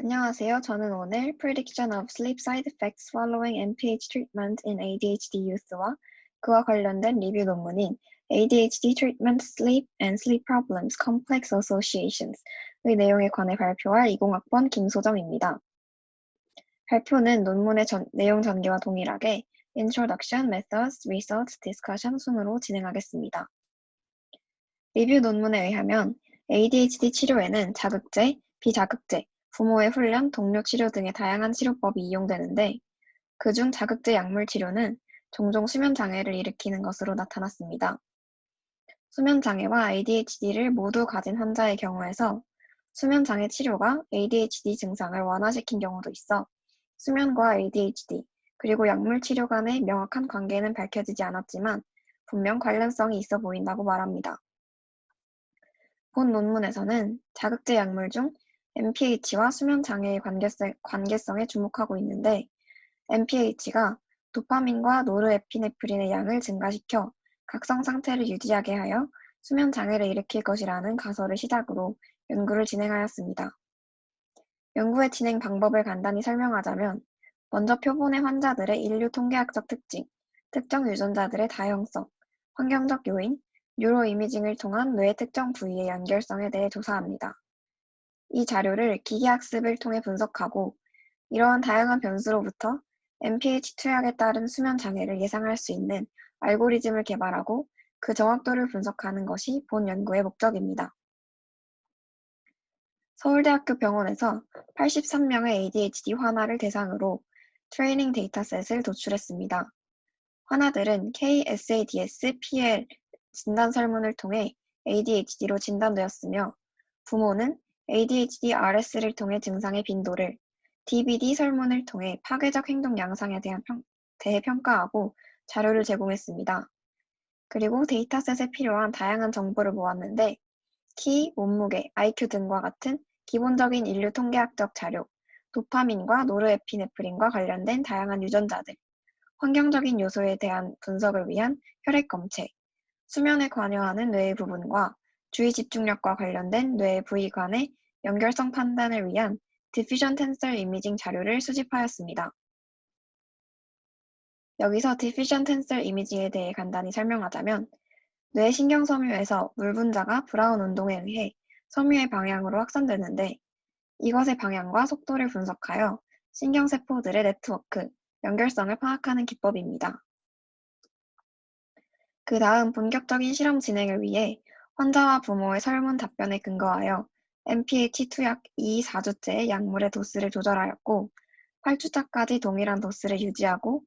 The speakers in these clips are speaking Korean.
안녕하세요. 저는 오늘 Prediction of Sleep Side Effects Following NPH Treatment in ADHD Youth와 그와 관련된 리뷰 논문인 ADHD Treatment Sleep and Sleep Problems Complex Associations의 내용에 관해 발표할 20학번 김소정입니다. 발표는 논문의 내용 전개와 동일하게 Introduction, Methods, Results, Discussion 순으로 진행하겠습니다. 리뷰 논문에 의하면 ADHD 치료에는 자극제, 비자극제, 부모의 훈련, 동료 치료 등의 다양한 치료법이 이용되는데 그중 자극제 약물 치료는 종종 수면 장애를 일으키는 것으로 나타났습니다. 수면 장애와 ADHD를 모두 가진 환자의 경우에서 수면 장애 치료가 ADHD 증상을 완화시킨 경우도 있어 수면과 ADHD 그리고 약물 치료 간의 명확한 관계는 밝혀지지 않았지만 분명 관련성이 있어 보인다고 말합니다. 본 논문에서는 자극제 약물 중 NPH와 수면 장애의 관계성에 주목하고 있는데 NPH가 도파민과 노르에피네프린의 양을 증가시켜 각성 상태를 유지하게 하여 수면 장애를 일으킬 것이라는 가설을 시작으로 연구를 진행하였습니다. 연구의 진행 방법을 간단히 설명하자면 먼저 표본의 환자들의 인류 통계학적 특징, 특정 유전자들의 다형성, 환경적 요인, 뉴로이미징을 통한 뇌의 특정 부위의 연결성에 대해 조사합니다. 이 자료를 기계학습을 통해 분석하고 이러한 다양한 변수로부터 NPH 투약에 따른 수면 장애를 예상할 수 있는 알고리즘을 개발하고 그 정확도를 분석하는 것이 본 연구의 목적입니다. 서울대학교 병원에서 83명의 ADHD 환아를 대상으로 트레이닝 데이터셋을 도출했습니다. 환아들은 KSADS-PL 진단 설문을 통해 ADHD로 진단되었으며 부모는 ADHD-RS를 통해 증상의 빈도를, DBD 설문을 통해 파괴적 행동 양상에 대해 평가하고 자료를 제공했습니다. 그리고 데이터셋에 필요한 다양한 정보를 모았는데 키, 몸무게, IQ 등과 같은 기본적인 인류 통계학적 자료, 도파민과 노르에피네프린과 관련된 다양한 유전자들, 환경적인 요소에 대한 분석을 위한 혈액 검체, 수면에 관여하는 뇌의 부분과 주의 집중력과 관련된 뇌의 부위 간의 연결성 판단을 위한 디퓨전 텐서 이미징 자료를 수집하였습니다. 여기서 디퓨전 텐서 이미징에 대해 간단히 설명하자면 뇌 신경섬유에서 물 분자가 브라운 운동에 의해 섬유의 방향으로 확산되는데 이것의 방향과 속도를 분석하여 신경세포들의 네트워크, 연결성을 파악하는 기법입니다. 그 다음 본격적인 실험 진행을 위해 환자와 부모의 설문 답변에 근거하여 NPH 투약 2-4주째의 약물의 도수를 조절하였고 8주차까지 동일한 도수를 유지하고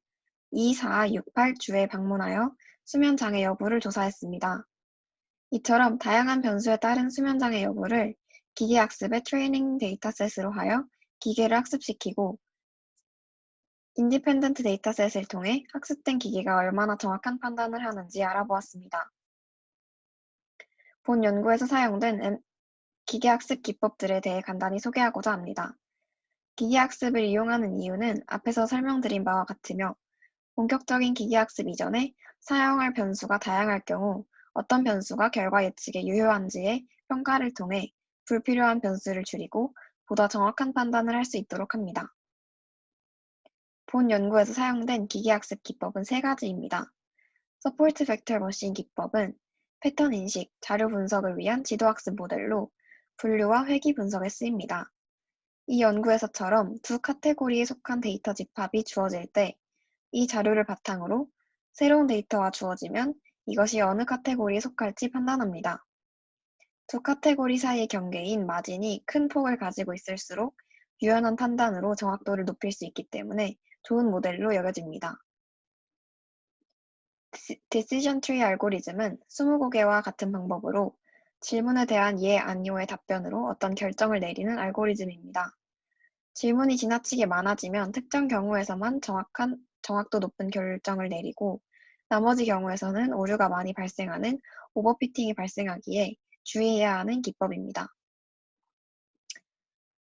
2, 4, 6, 8주에 방문하여 수면장애 여부를 조사했습니다. 이처럼 다양한 변수에 따른 수면장애 여부를 기계학습의 트레이닝 데이터셋으로 하여 기계를 학습시키고 인디펜던트 데이터셋을 통해 학습된 기계가 얼마나 정확한 판단을 하는지 알아보았습니다. 본 연구에서 사용된 기계학습 기법들에 대해 간단히 소개하고자 합니다. 기계학습을 이용하는 이유는 앞에서 설명드린 바와 같으며 본격적인 기계학습 이전에 사용할 변수가 다양할 경우 어떤 변수가 결과 예측에 유효한지의 평가를 통해 불필요한 변수를 줄이고 보다 정확한 판단을 할 수 있도록 합니다. 본 연구에서 사용된 기계학습 기법은 3가지입니다. 서포트 벡터 머신 기법은 패턴 인식, 자료 분석을 위한 지도학습 모델로 분류와 회귀 분석에 쓰입니다. 이 연구에서처럼 두 카테고리에 속한 데이터 집합이 주어질 때 이 자료를 바탕으로 새로운 데이터가 주어지면 이것이 어느 카테고리에 속할지 판단합니다. 두 카테고리 사이의 경계인 마진이 큰 폭을 가지고 있을수록 유연한 판단으로 정확도를 높일 수 있기 때문에 좋은 모델로 여겨집니다. 디시전 트리 알고리즘은 스무고개와 같은 방법으로 질문에 대한 예, 아니오의 답변으로 어떤 결정을 내리는 알고리즘입니다. 질문이 지나치게 많아지면 특정 경우에서만 정확도 높은 결정을 내리고 나머지 경우에서는 오류가 많이 발생하는 오버피팅이 발생하기에 주의해야 하는 기법입니다.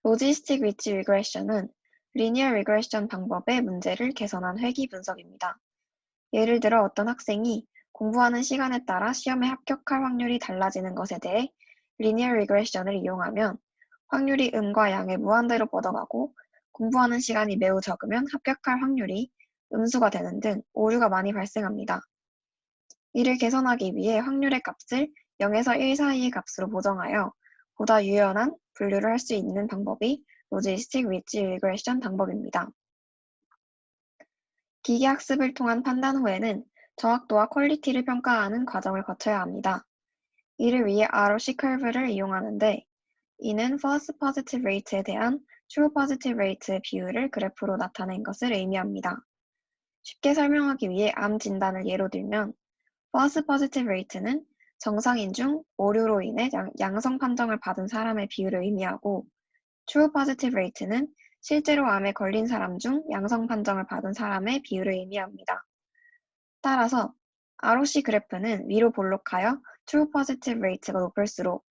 로지스틱 리치 리그레션은 리니어 리그레션 방법의 문제를 개선한 회귀 분석입니다. 예를 들어 어떤 학생이 공부하는 시간에 따라 시험에 합격할 확률이 달라지는 것에 대해 리니어 리그레션을 이용하면 확률이 음과 양의 무한대로 뻗어가고 공부하는 시간이 매우 적으면 합격할 확률이 음수가 되는 등 오류가 많이 발생합니다. 이를 개선하기 위해 확률의 값을 0에서 1 사이의 값으로 보정하여 보다 유연한 분류를 할 수 있는 방법이 로지스틱 위치 리그레션 방법입니다. 기계학습을 통한 판단 후에는 정확도와 퀄리티를 평가하는 과정을 거쳐야 합니다. 이를 위해 ROC 커브를 이용하는데 이는 false positive rate에 대한 true positive rate의 비율을 그래프로 나타낸 것을 의미합니다. 쉽게 설명하기 위해 암 진단을 예로 들면 false positive rate는 정상인 중 오류로 인해 양성 판정을 받은 사람의 비율을 의미하고 true positive rate는 실제로 암에 걸린 사람 중 양성 판정을 받은 사람의 비율을 의미합니다. 따라서 ROC 그래프는 위로 볼록하여 true positive rate가 높을수록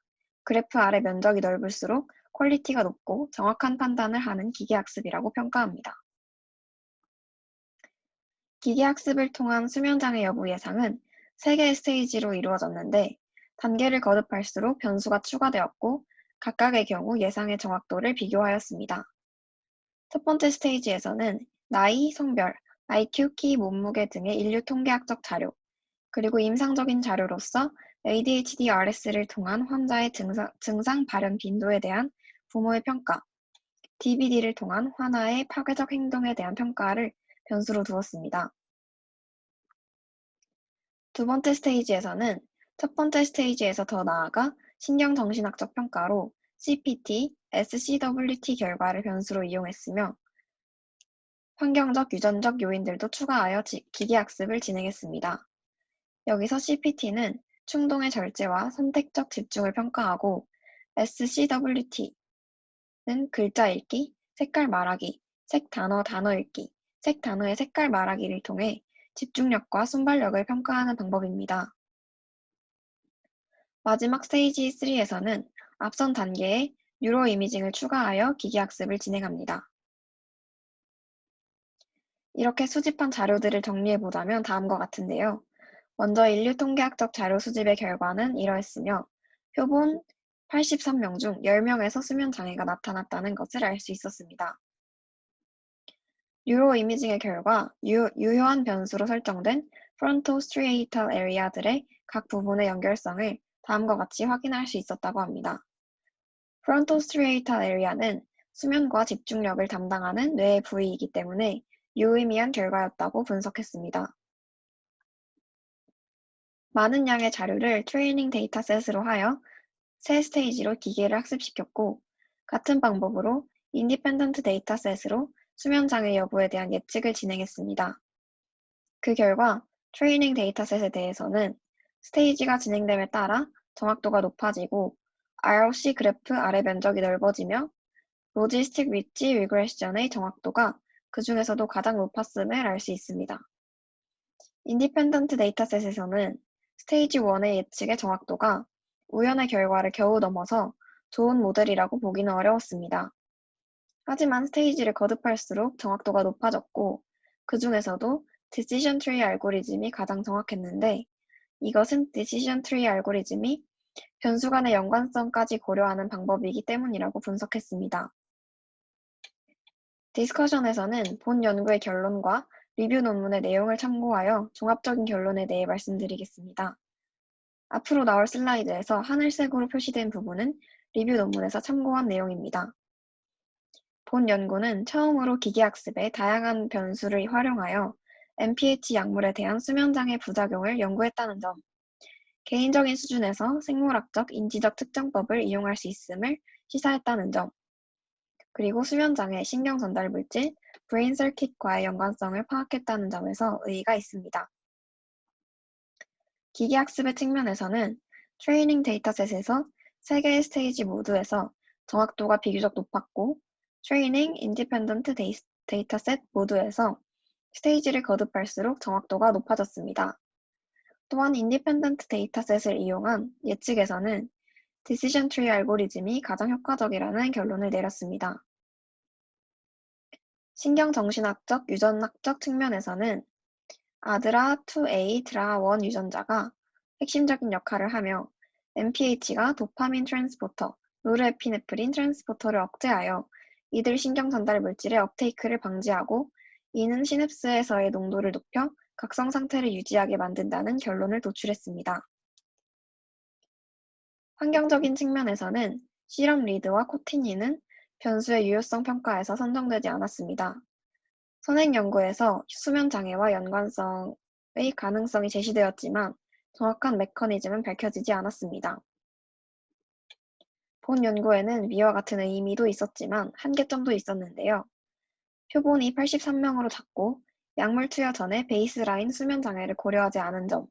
그래프 아래 면적이 넓을수록 퀄리티가 높고 정확한 판단을 하는 기계학습이라고 평가합니다. 기계학습을 통한 수면장애 여부 예상은 3개의 스테이지로 이루어졌는데 단계를 거듭할수록 변수가 추가되었고 각각의 경우 예상의 정확도를 비교하였습니다. 첫 번째 스테이지에서는 나이, 성별, IQ, 키, 몸무게 등의 인류 통계학적 자료, 그리고 임상적인 자료로서 ADHD-RS를 통한 환자의 증상 발현 빈도에 대한 부모의 평가, DBD를 통한 환자의 파괴적 행동에 대한 평가를 변수로 두었습니다. 두 번째 스테이지에서는 첫 번째 스테이지에서 더 나아가 신경정신학적 평가로 CPT, SCWT 결과를 변수로 이용했으며 환경적, 유전적 요인들도 추가하여 기계학습을 진행했습니다. 여기서 CPT는 충동의 절제와 선택적 집중을 평가하고 SCWT는 글자 읽기, 색깔 말하기, 색 단어 읽기, 색 단어의 색깔 말하기를 통해 집중력과 순발력을 평가하는 방법입니다. 마지막 스테이지 3에서는 앞선 단계에 뉴로 이미징을 추가하여 기계학습을 진행합니다. 이렇게 수집한 자료들을 정리해보자면 다음과 같은데요. 먼저 인류 통계학적 자료 수집의 결과는 이러했으며 표본 83명 중 10명에서 수면 장애가 나타났다는 것을 알 수 있었습니다. 뉴로 이미징의 결과 유효한 변수로 설정된 프론토 스트리에이탈 에리아들의 각 부분의 연결성을 다음과 같이 확인할 수 있었다고 합니다. 프론토 스트리에이탈 에리아는 수면과 집중력을 담당하는 뇌의 부위이기 때문에 유의미한 결과였다고 분석했습니다. 많은 양의 자료를 트레이닝 데이터셋으로 하여 세 스테이지로 기계를 학습시켰고 같은 방법으로 인디펜던트 데이터셋으로 수면장애 여부에 대한 예측을 진행했습니다. 그 결과 트레이닝 데이터셋에 대해서는 스테이지가 진행됨에 따라 정확도가 높아지고 ROC 그래프 아래 면적이 넓어지며 로지스틱 위치 리그레션의 정확도가 그 중에서도 가장 높았음을 알 수 있습니다. 인디펜던트 데이터셋에서는 스테이지 1의 예측의 정확도가 우연의 결과를 겨우 넘어서 좋은 모델이라고 보기는 어려웠습니다. 하지만 스테이지를 거듭할수록 정확도가 높아졌고 그 중에서도 디시전 트리 알고리즘이 가장 정확했는데 이것은 디시전 트리 알고리즘이 변수 간의 연관성까지 고려하는 방법이기 때문이라고 분석했습니다. 디스커션에서는 본 연구의 결론과 리뷰 논문의 내용을 참고하여 종합적인 결론에 대해 말씀드리겠습니다. 앞으로 나올 슬라이드에서 하늘색으로 표시된 부분은 리뷰 논문에서 참고한 내용입니다. 본 연구는 처음으로 기계학습의 다양한 변수를 활용하여 NPH 약물에 대한 수면장애 부작용을 연구했다는 점, 개인적인 수준에서 생물학적, 인지적 특정법을 이용할 수 있음을 시사했다는 점, 그리고 수면장애, 신경전달물질, 브레인 서킷과의 연관성을 파악했다는 점에서 의의가 있습니다. 기계학습의 측면에서는 트레이닝 데이터셋에서 3개의 스테이지 모두에서 정확도가 비교적 높았고 트레이닝 인디펜던트 데이터셋 모두에서 스테이지를 거듭할수록 정확도가 높아졌습니다. 또한 인디펜던트 데이터셋을 이용한 예측에서는 디시전 트리 알고리즘이 가장 효과적이라는 결론을 내렸습니다. 신경정신학적, 유전학적 측면에서는 아드라2A 드라1 유전자가 핵심적인 역할을 하며 NPH가 도파민 트랜스포터, 노르에피네프린 트랜스포터를 억제하여 이들 신경 전달 물질의 업테이크를 방지하고 이는 시냅스에서의 농도를 높여 각성 상태를 유지하게 만든다는 결론을 도출했습니다. 환경적인 측면에서는 시럼 리드와 코티니는 변수의 유효성 평가에서 선정되지 않았습니다. 선행 연구에서 수면 장애와 연관성의 가능성이 제시되었지만 정확한 메커니즘은 밝혀지지 않았습니다. 본 연구에는 위와 같은 의미도 있었지만 한계점도 있었는데요. 표본이 83명으로 작고 약물 투여 전에 베이스라인 수면 장애를 고려하지 않은 점,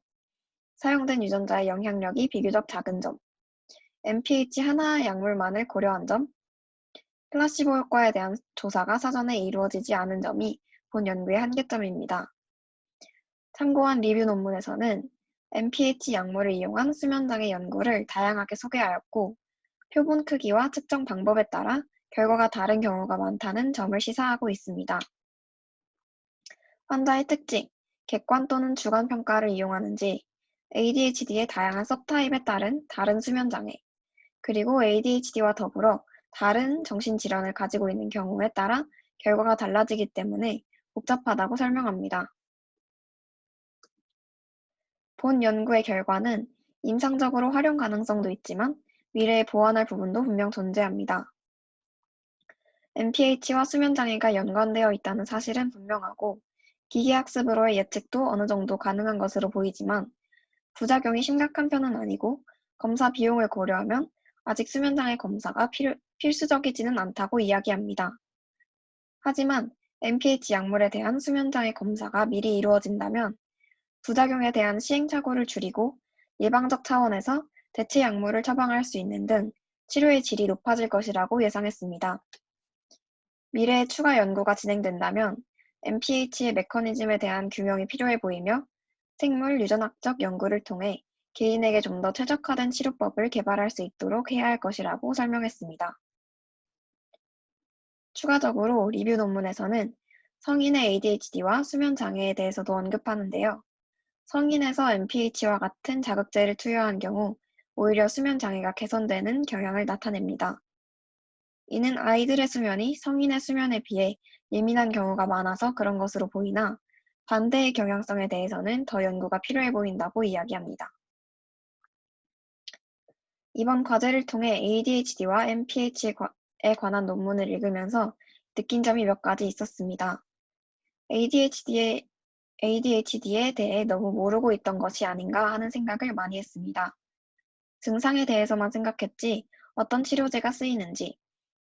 사용된 유전자의 영향력이 비교적 작은 점, NPH 하나의 약물만을 고려한 점, 플라시보 효과에 대한 조사가 사전에 이루어지지 않은 점이 본 연구의 한계점입니다. 참고한 리뷰 논문에서는 NPH 약물을 이용한 수면장애 연구를 다양하게 소개하였고, 표본 크기와 측정 방법에 따라 결과가 다른 경우가 많다는 점을 시사하고 있습니다. 환자의 특징, 객관 또는 주관 평가를 이용하는지, ADHD의 다양한 서타입에 따른 다른 수면장애, 그리고 ADHD와 더불어 다른 정신질환을 가지고 있는 경우에 따라 결과가 달라지기 때문에 복잡하다고 설명합니다. 본 연구의 결과는 임상적으로 활용 가능성도 있지만 미래에 보완할 부분도 분명 존재합니다. NPH와 수면장애가 연관되어 있다는 사실은 분명하고 기계학습으로의 예측도 어느 정도 가능한 것으로 보이지만 부작용이 심각한 편은 아니고 검사 비용을 고려하면 아직 수면장애 검사가 필수적이지는 않다고 이야기합니다. 하지만 NPH 약물에 대한 수면장애 검사가 미리 이루어진다면 부작용에 대한 시행착오를 줄이고 예방적 차원에서 대체 약물을 처방할 수 있는 등 치료의 질이 높아질 것이라고 예상했습니다. 미래에 추가 연구가 진행된다면 NPH의 메커니즘에 대한 규명이 필요해 보이며 생물 유전학적 연구를 통해 개인에게 좀 더 최적화된 치료법을 개발할 수 있도록 해야 할 것이라고 설명했습니다. 추가적으로 리뷰 논문에서는 성인의 ADHD와 수면 장애에 대해서도 언급하는데요. 성인에서 NPH와 같은 자극제를 투여한 경우 오히려 수면 장애가 개선되는 경향을 나타냅니다. 이는 아이들의 수면이 성인의 수면에 비해 예민한 경우가 많아서 그런 것으로 보이나 반대의 경향성에 대해서는 더 연구가 필요해 보인다고 이야기합니다. 이번 과제를 통해 ADHD와 NPH에 관한 논문을 읽으면서 느낀 점이 몇 가지 있었습니다. ADHD에 대해 너무 모르고 있던 것이 아닌가 하는 생각을 많이 했습니다. 증상에 대해서만 생각했지 어떤 치료제가 쓰이는지,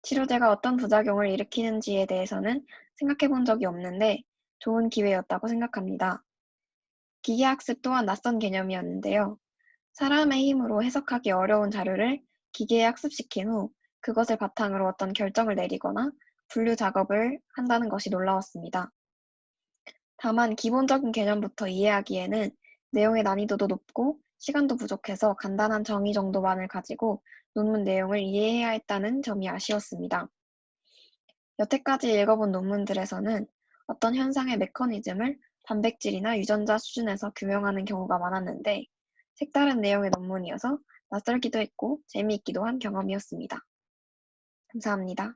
치료제가 어떤 부작용을 일으키는지에 대해서는 생각해 본 적이 없는데 좋은 기회였다고 생각합니다. 기계학습 또한 낯선 개념이었는데요. 사람의 힘으로 해석하기 어려운 자료를 기계에 학습시킨 후 그것을 바탕으로 어떤 결정을 내리거나 분류 작업을 한다는 것이 놀라웠습니다. 다만 기본적인 개념부터 이해하기에는 내용의 난이도도 높고 시간도 부족해서 간단한 정의 정도만을 가지고 논문 내용을 이해해야 했다는 점이 아쉬웠습니다. 여태까지 읽어본 논문들에서는 어떤 현상의 메커니즘을 단백질이나 유전자 수준에서 규명하는 경우가 많았는데 색다른 내용의 논문이어서 낯설기도 했고 재미있기도 한 경험이었습니다. 감사합니다.